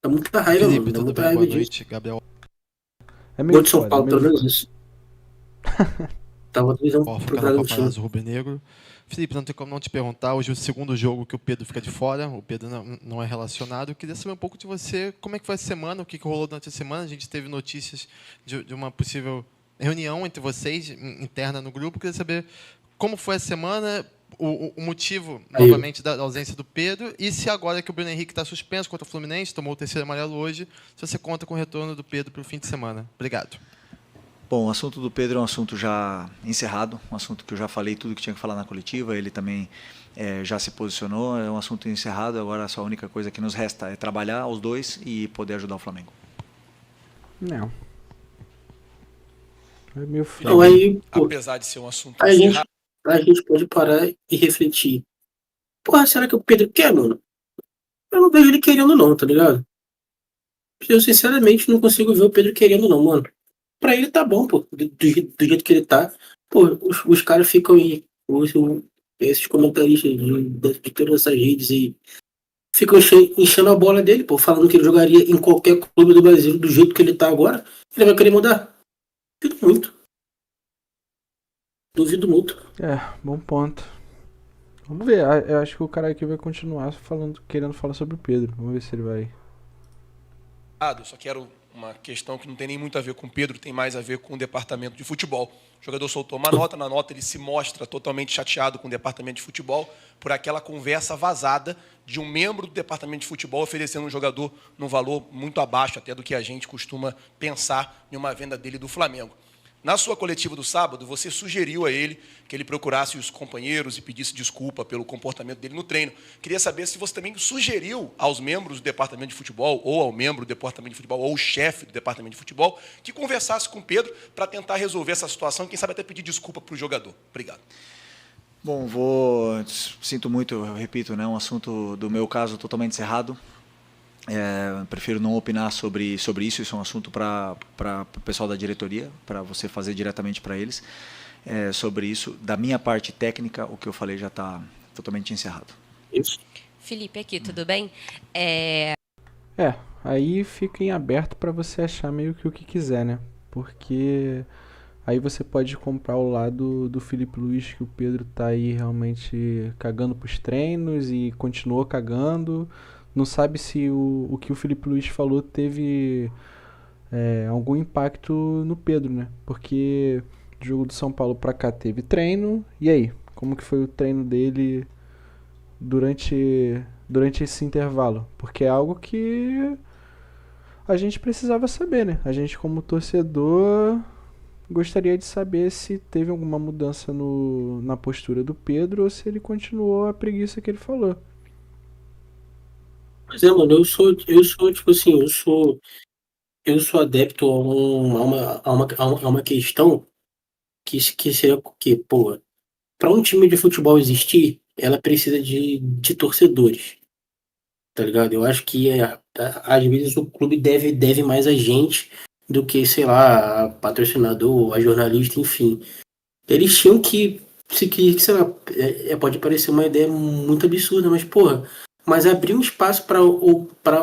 Dá muita raiva, Felipe, mano. Dá tudo muita bem? raiva Boa disso. noite. Gabriel É Gol meio de São foda, é Paulo, meio pelo menos foda. isso. Tava televisão Orfa, pro canal cara do time. Paparazzo Rubro-Negro. Felipe, não tem como não te perguntar. Hoje é o segundo jogo que o Pedro fica de fora. O Pedro não é relacionado. Eu queria saber um pouco de você. Como é que foi a semana? O que rolou durante a semana? A gente teve notícias de uma possível reunião entre vocês, interna no grupo. Eu queria saber como foi a semana, o motivo, Aí. novamente, da ausência do Pedro. E se agora que o Bruno Henrique está suspenso contra o Fluminense, tomou o terceiro amarelo hoje, se você conta com o retorno do Pedro para o fim de semana. Obrigado. Bom, o assunto do Pedro é um assunto já encerrado, um assunto que eu já falei tudo que tinha que falar na coletiva, ele também já se posicionou, é um assunto encerrado, agora só a única coisa que nos resta é trabalhar os dois e poder ajudar o Flamengo. Não. É meio frio. Então aí, pô, Apesar de ser um assunto a gente, encerrado, a gente pode parar e refletir. Porra, será que o Pedro quer, mano? Eu não vejo ele querendo não, tá ligado? Eu sinceramente não consigo ver o Pedro querendo não, mano. Pra ele tá bom, pô, do jeito que ele tá. Pô, os caras ficam aí, esses comentaristas de todas essas redes aí, ficam enchendo a bola dele, pô, falando que ele jogaria em qualquer clube do Brasil do jeito que ele tá agora. Ele vai querer mudar? Duvido muito. Duvido muito. Bom ponto. Vamos ver, eu acho que o cara aqui vai continuar querendo falar sobre o Pedro. Vamos ver se ele vai. só quero uma questão que não tem nem muito a ver com o Pedro, tem mais a ver com o departamento de futebol. O jogador soltou uma nota, na nota ele se mostra totalmente chateado com o departamento de futebol por aquela conversa vazada de um membro do departamento de futebol oferecendo um jogador num valor muito abaixo até do que a gente costuma pensar em uma venda dele do Flamengo. Na sua coletiva do sábado, você sugeriu a ele que ele procurasse os companheiros e pedisse desculpa pelo comportamento dele no treino. Queria saber se você também sugeriu aos membros do departamento de futebol, ou ao membro do departamento de futebol, ou ao chefe do departamento de futebol, que conversasse com o Pedro para tentar resolver essa situação e, quem sabe, até pedir desculpa para o jogador. Obrigado. Bom, sinto muito, eu repito, né, um assunto do meu caso totalmente encerrado. Prefiro não opinar sobre isso é um assunto para o pessoal da diretoria, para você fazer diretamente para eles. Sobre isso, da minha parte técnica, o que eu falei já está totalmente encerrado. Isso. Felipe aqui, tudo bem? Aí fica em aberto para você achar meio que o que quiser, né? Porque aí você pode comprar o lado do Felipe Luiz, que o Pedro tá aí realmente cagando pros treinos e continuou cagando. Não sabe se o que o Felipe Luiz falou teve algum impacto no Pedro, né? Porque do jogo do São Paulo pra cá teve treino. E aí? Como que foi o treino dele durante esse intervalo? Porque é algo que a gente precisava saber, né? A gente, como torcedor, gostaria de saber se teve alguma mudança na postura do Pedro ou se ele continuou a preguiça que ele falou. Pois é, mano, tipo assim, eu sou adepto a uma questão que seria que, pô, para um time de futebol existir, ela precisa de torcedores, tá ligado? Eu acho que às vezes o clube deve mais a gente do que, sei lá, a patrocinador, a jornalista, enfim. Eles tinham que sei lá, pode parecer uma ideia muito absurda, mas, porra, mas abrir um espaço para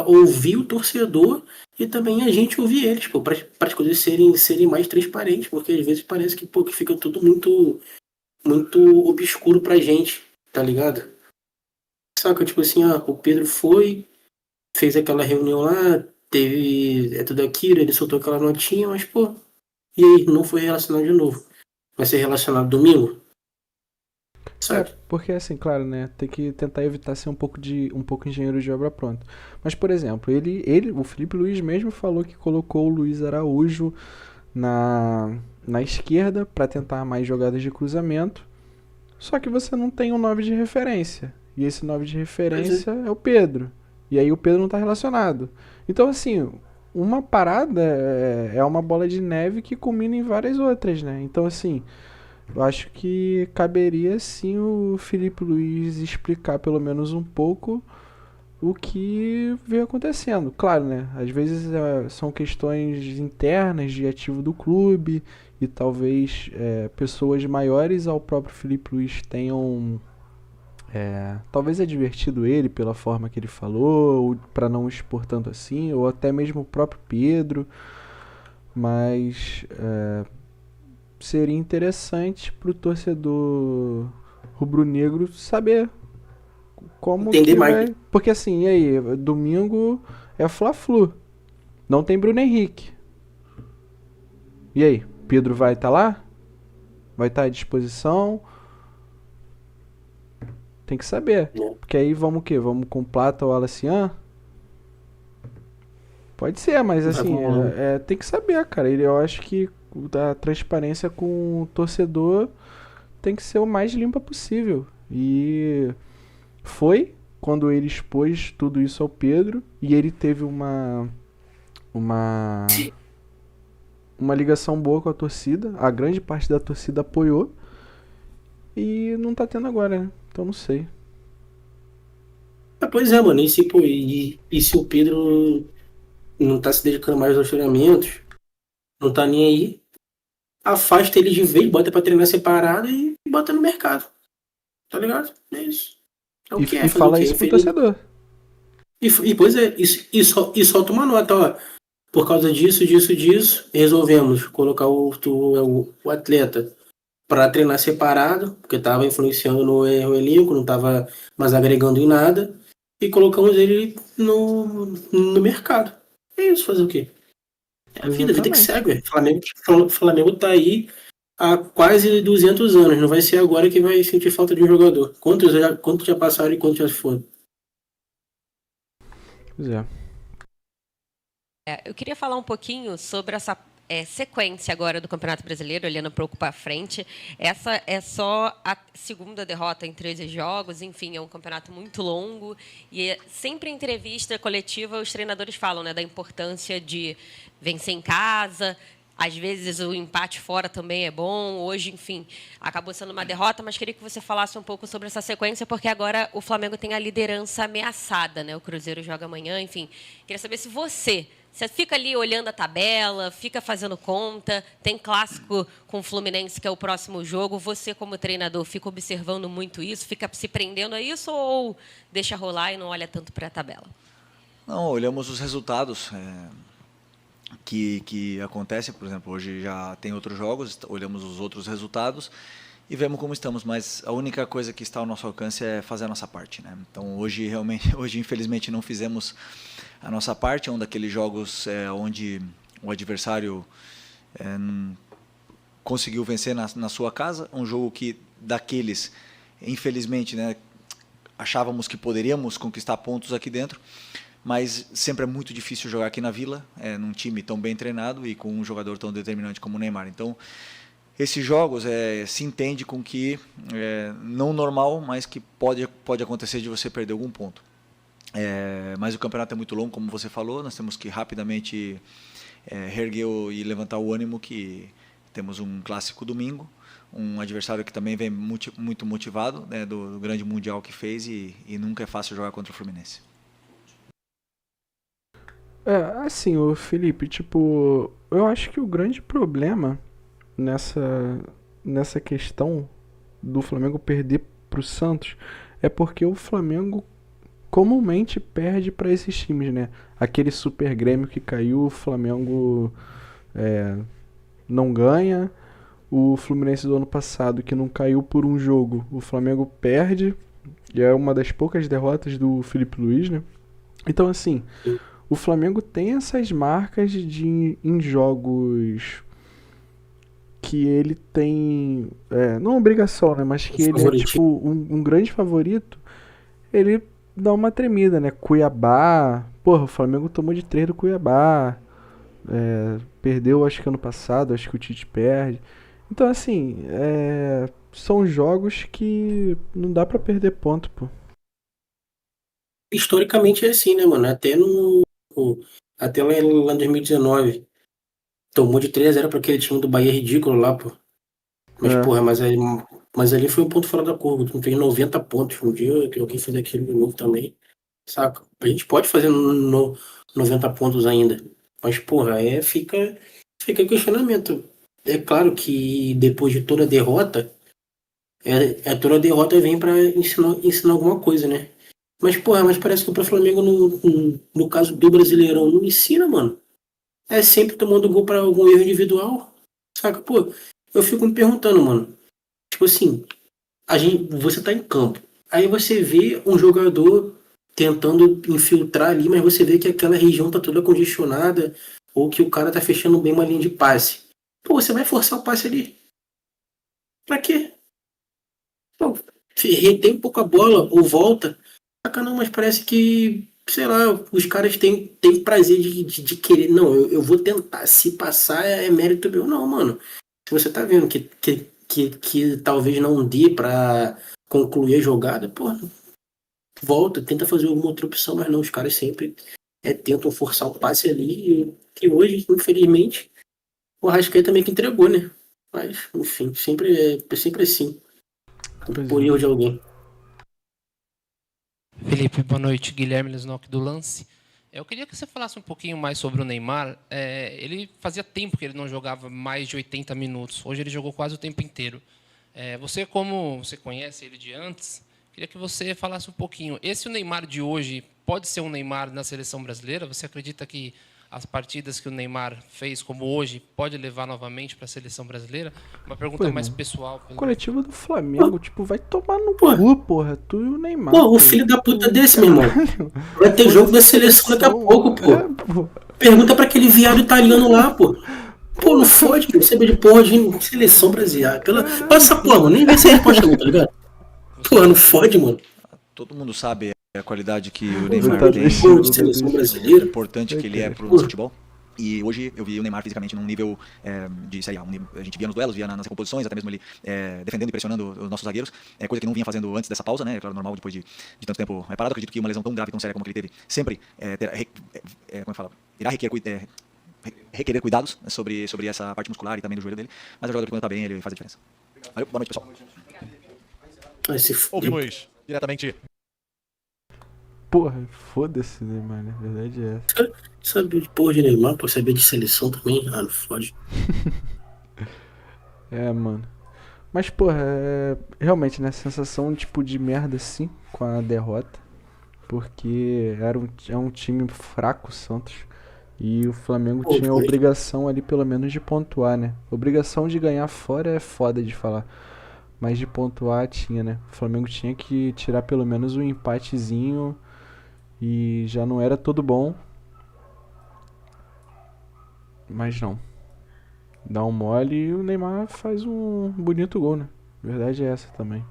ouvir o torcedor e também a gente ouvir eles, pô, para as coisas serem mais transparentes, porque às vezes parece que, pô, que fica tudo muito obscuro pra gente, tá ligado? Saca, tipo assim, o Pedro fez aquela reunião lá, teve tudo aquilo, ele soltou aquela notinha, mas, pô, e aí, não foi relacionado de novo. Vai ser relacionado domingo? Sabe? Porque assim, claro, né, tem que tentar evitar ser um pouco engenheiro de obra pronta. Mas, por exemplo, o Felipe Luiz mesmo falou que colocou o Luiz Araújo na esquerda para tentar mais jogadas de cruzamento. Só que você não tem um 9 de referência. E esse 9 de referência é o Pedro. E aí o Pedro não tá relacionado. Então, assim, uma parada é uma bola de neve que culmina em várias outras, né? Então, assim, eu acho que caberia sim o Felipe Luiz explicar pelo menos um pouco o que veio acontecendo. Claro, né? Às vezes são questões internas de ativo do clube e talvez pessoas maiores ao próprio Felipe Luiz tenham Talvez é divertido ele pela forma que ele falou, ou pra não expor tanto assim, ou até mesmo o próprio Pedro, mas seria interessante pro torcedor rubro-negro saber como Entender que mais. vai. Porque assim, e aí, domingo é Fla-Flu, não tem Bruno Henrique. E aí, Pedro vai estar lá? Vai estar à disposição? Tem que saber. Porque aí vamos o quê? Vamos com Plata ou Alacian? Pode ser, mas assim, tem que saber, cara. Eu acho que a transparência com o torcedor tem que ser o mais limpa possível. E foi quando ele expôs tudo isso ao Pedro e ele teve uma ligação boa com a torcida. A grande parte da torcida apoiou e não tá tendo agora, né? Então não sei. Pois é, mano. E se o Pedro não tá se dedicando mais aos treinamentos, não tá nem aí, afasta ele de vez, bota pra treinar separado e bota no mercado. Tá ligado? É isso. É o que é, E fazer o fala quê? isso pro torcedor. Pois é, e solta uma nota, ó. Por causa disso, resolvemos colocar o atleta para treinar separado, porque estava influenciando no elenco, não estava mais agregando em nada, e colocamos ele no mercado. É isso, fazer o quê? É a vida que segue, velho. Flamengo tá aí há quase 200 anos, não vai ser agora que vai sentir falta de um jogador. Quantos já passaram e quantos já foram? Pois é. Eu queria falar um pouquinho sobre essa sequência agora do Campeonato Brasileiro, olhando um pouco para frente. Essa é só a segunda derrota em 13 jogos, enfim, é um campeonato muito longo. E sempre em entrevista coletiva, os treinadores falam, né, da importância de vencer em casa. Às vezes o empate fora também é bom. Hoje, enfim, acabou sendo uma derrota, mas queria que você falasse um pouco sobre essa sequência, porque agora o Flamengo tem a liderança ameaçada, né? O Cruzeiro joga amanhã, enfim. Queria saber se você fica ali olhando a tabela, fica fazendo conta, tem clássico com o Fluminense, que é o próximo jogo. Você, como treinador, fica observando muito isso, fica se prendendo a isso ou deixa rolar e não olha tanto para a tabela? Não, olhamos os resultados que acontecem. Por exemplo, hoje já tem outros jogos, olhamos os outros resultados e vemos como estamos, mas a única coisa que está ao nosso alcance é fazer a nossa parte, né? Então hoje infelizmente não fizemos a nossa parte. É um daqueles jogos onde o adversário não conseguiu vencer na sua casa, um jogo que daqueles, infelizmente, né, achávamos que poderíamos conquistar pontos aqui dentro, mas sempre é muito difícil jogar aqui na Vila, num time tão bem treinado e com um jogador tão determinante como o Neymar. Então esses jogos se entende com que não normal, mas que pode acontecer de você perder algum ponto. Mas o campeonato é muito longo, como você falou, nós temos que rapidamente reerguer e levantar o ânimo, que temos um clássico domingo, um adversário que também vem muito motivado, né, do grande mundial que fez, e nunca é fácil jogar contra o Fluminense. Assim, o Felipe, tipo, eu acho que o grande problema nessa questão do Flamengo perder pro Santos é porque o Flamengo comumente perde para esses times, né? Aquele Super Grêmio que caiu, o Flamengo não ganha. O Fluminense do ano passado, que não caiu por um jogo, o Flamengo perde. E é uma das poucas derrotas do Felipe Luiz, né? Então, assim, o Flamengo tem essas marcas em jogos que ele tem, não obrigação, né? Mas que ele é tipo um grande favorito. Ele dá uma tremida, né? Cuiabá, porra, o Flamengo tomou de 3 do Cuiabá, perdeu acho que ano passado, acho que o Tite perde. Então, assim, são jogos que não dá pra perder ponto, pô. Historicamente é assim, né, mano? Até lá em 2019, tomou de 3-0 para aquele time do Bahia ridículo lá, pô. Mas, porra, mas ali foi um ponto fora da curva. Tu fez 90 pontos um dia, que alguém fez aquilo de novo também, saca? A gente pode fazer 90 pontos ainda. Mas, porra, fica questionamento. É claro que depois de toda a derrota, Toda derrota vem pra ensinar alguma coisa, né? Mas, porra, mas parece que pro Flamengo, no caso do Brasileirão, não ensina, mano. É sempre tomando gol pra algum erro individual. Saca? Pô, eu fico me perguntando, mano. Tipo assim, você tá em campo. Aí você vê um jogador tentando infiltrar ali, mas você vê que aquela região tá toda congestionada ou que o cara tá fechando bem uma linha de passe. Pô, você vai forçar o passe ali. Pra quê? Pô, retém um pouco a bola ou volta. Saca, não, mas parece que, sei lá, os caras têm prazer de querer. Não, eu vou tentar. Se passar é mérito meu. Não, mano. Se você tá vendo que talvez não dê pra concluir a jogada, pô, volta, tenta fazer alguma outra opção, mas não, os caras sempre tentam forçar o passe ali, que hoje, infelizmente, o Arrascaeta meio que entregou, né? Mas, enfim, sempre assim, por erro de alguém. Felipe, boa noite. Guilherme Lisnock do Lance. Eu queria que você falasse um pouquinho mais sobre o Neymar. Ele fazia tempo que ele não jogava mais de 80 minutos. Hoje ele jogou quase o tempo inteiro. Você, como você conhece ele de antes, queria que você falasse um pouquinho. Esse o Neymar de hoje pode ser um Neymar na seleção brasileira? Você acredita que as partidas que o Neymar fez, como hoje, pode levar novamente para a seleção brasileira? Uma pergunta mais pessoal. O coletivo do Flamengo, tipo, vai tomar no cu, porra. Tu e o Neymar. Pô, o filho da puta desse, meu irmão. Vai ter jogo da seleção daqui a pouco, pô. Pergunta pra aquele viado italiano lá, pô. Pô, não fode, não sabe de porra de seleção brasileira. Passa, pô, mano. Nem vê se a resposta não, tá ligado? Pô, não fode, mano. Todo mundo sabe a qualidade que o Neymar tem, de seleção brasileira, o importante que ele é pro nosso futebol. E hoje eu vi o Neymar fisicamente num nível de Série A. A gente via nos duelos, via nas recomposições, até mesmo ele defendendo e pressionando os nossos zagueiros. Coisa que não vinha fazendo antes dessa pausa, né? É claro, normal, depois de tanto tempo parado. Acredito que uma lesão tão grave, tão séria como que ele teve, sempre como é que fala? Irá requerer cuidados sobre essa parte muscular e também do joelho dele. Mas o jogador, quando tá bem, ele faz a diferença. Valeu, boa noite, pessoal. Ouvimos diretamente. Porra, foda-se, Neymar, né? A verdade é essa. Saber de porra de Neymar, pô, saber de seleção também, não fode. Mano. Mas, porra, realmente, né? Sensação tipo de merda, sim, com a derrota. Porque é um time fraco, o Santos. E o Flamengo tinha a obrigação ali, pelo menos, de pontuar, né? Obrigação de ganhar fora é foda de falar. Mas de pontuar tinha, né? O Flamengo tinha que tirar pelo menos um empatezinho. E já não era tudo bom. Mas não. Dá um mole e o Neymar faz um bonito gol, né? A verdade é essa também.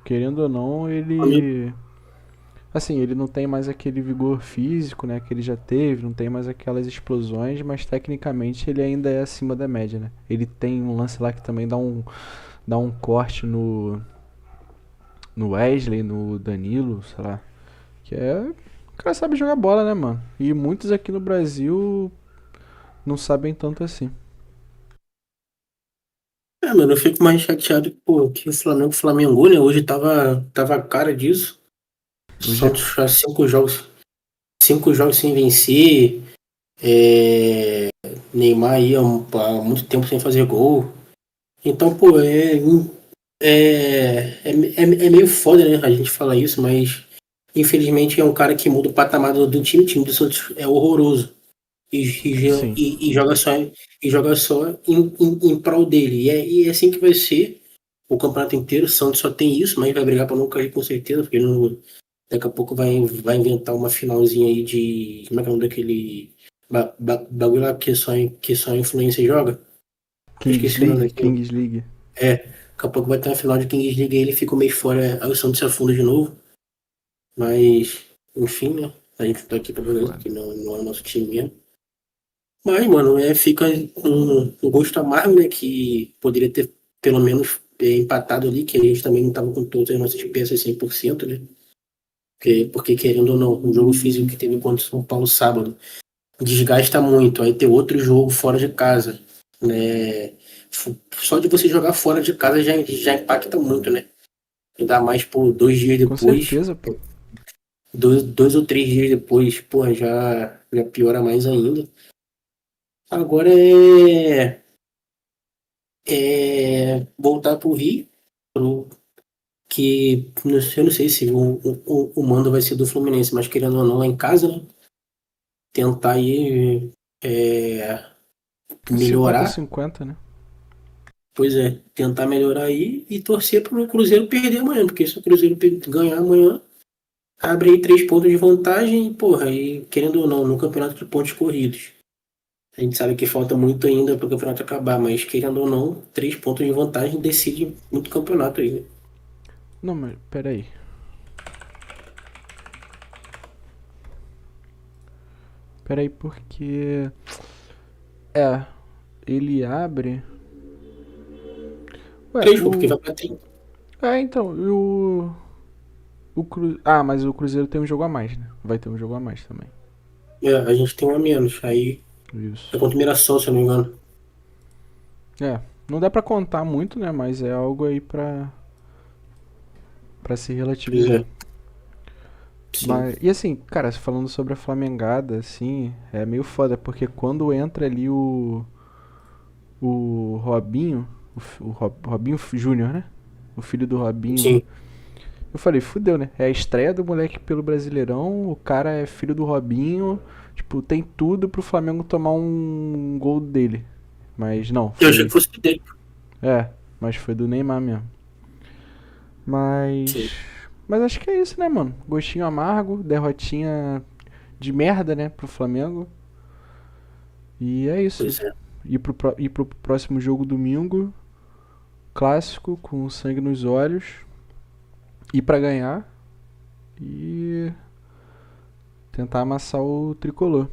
Querendo ou não, ele... Assim, ele não tem mais aquele vigor físico, né? Que ele já teve. Não tem mais aquelas explosões. Mas tecnicamente ele ainda é acima da média, né? Ele tem um lance lá que também dá um corte no Wesley, no Danilo, sei lá. Que o cara sabe jogar bola, né, mano? E muitos aqui no Brasil não sabem tanto assim. Mano, eu fico mais chateado que o Flamengo, né? Hoje tava a cara disso. Só 5 jogos sem vencer. Neymar aí há muito tempo sem fazer gol. Então, pô, é meio foda, né? A gente fala isso, mas infelizmente é um cara que muda o patamar do time. O time do Santos é horroroso. E joga só em prol dele. E é assim que vai ser o campeonato inteiro. O Santos só tem isso, mas vai brigar para não cair com certeza, porque daqui a pouco vai inventar uma finalzinha aí de. Como é que é o nome daquele bagulho lá que só influência joga? Kings League. Daqui a pouco vai ter uma final de Kings League e ele fica um mês fora, aí o Santos se afunda de novo. Mas, enfim, né? A gente tá aqui pra jogar, que não é o nosso time mesmo. Mas, mano, fica um gosto amargo, né? Que poderia ter, pelo menos, empatado ali, que a gente também não tava com todas as nossas peças 100%, né? Porque, querendo ou não, o jogo físico que teve contra o São Paulo sábado desgasta muito. Aí ter outro jogo fora de casa, né? Só de você jogar fora de casa já impacta muito, né? Ainda mais por 2 dias depois. Com certeza, pô. 2 ou 3 dias depois, pô, já piora mais ainda. Agora voltar pro Rio, que eu não sei se o mando vai ser do Fluminense, mas querendo ou não, lá em casa, né? Tentar aí melhorar. 50-50, né? Pois é, tentar melhorar aí e torcer para o Cruzeiro perder amanhã, porque se o Cruzeiro ganhar amanhã, abre aí 3 pontos de vantagem, porra, e querendo ou não, no campeonato de pontos corridos. A gente sabe que falta muito ainda para o campeonato acabar, mas querendo ou não, 3 pontos de vantagem decide muito campeonato aí, né? Não, mas peraí. Peraí, porque. Ele abre. Ué, 3, porque vai pra 30. Então, mas o Cruzeiro tem um jogo a mais, né? Vai ter um jogo a mais também. A gente tem um a menos, aí Isso. é contra o Mirassol, se eu não me engano. Não dá pra contar muito, né? Mas é algo aí pra se relativizar. Sim. Mas, e assim, cara, falando sobre a Flamengada, assim, é meio foda, porque quando entra ali o Robinho, Robinho Júnior, né? O filho do Robinho. Sim. Eu falei, fudeu, né? É a estreia do moleque pelo Brasileirão, o cara é filho do Robinho, tipo, tem tudo pro Flamengo tomar um gol dele. Mas não, Eu achei que fosse dele. mas foi do Neymar mesmo. Mas. Sim. Mas acho que é isso, né, mano? Gostinho amargo, derrotinha de merda, né, pro Flamengo. E é isso. Pois é. Ir pro próximo jogo domingo. Clássico, com sangue nos olhos. Ir pra ganhar. E tentar amassar o tricolor.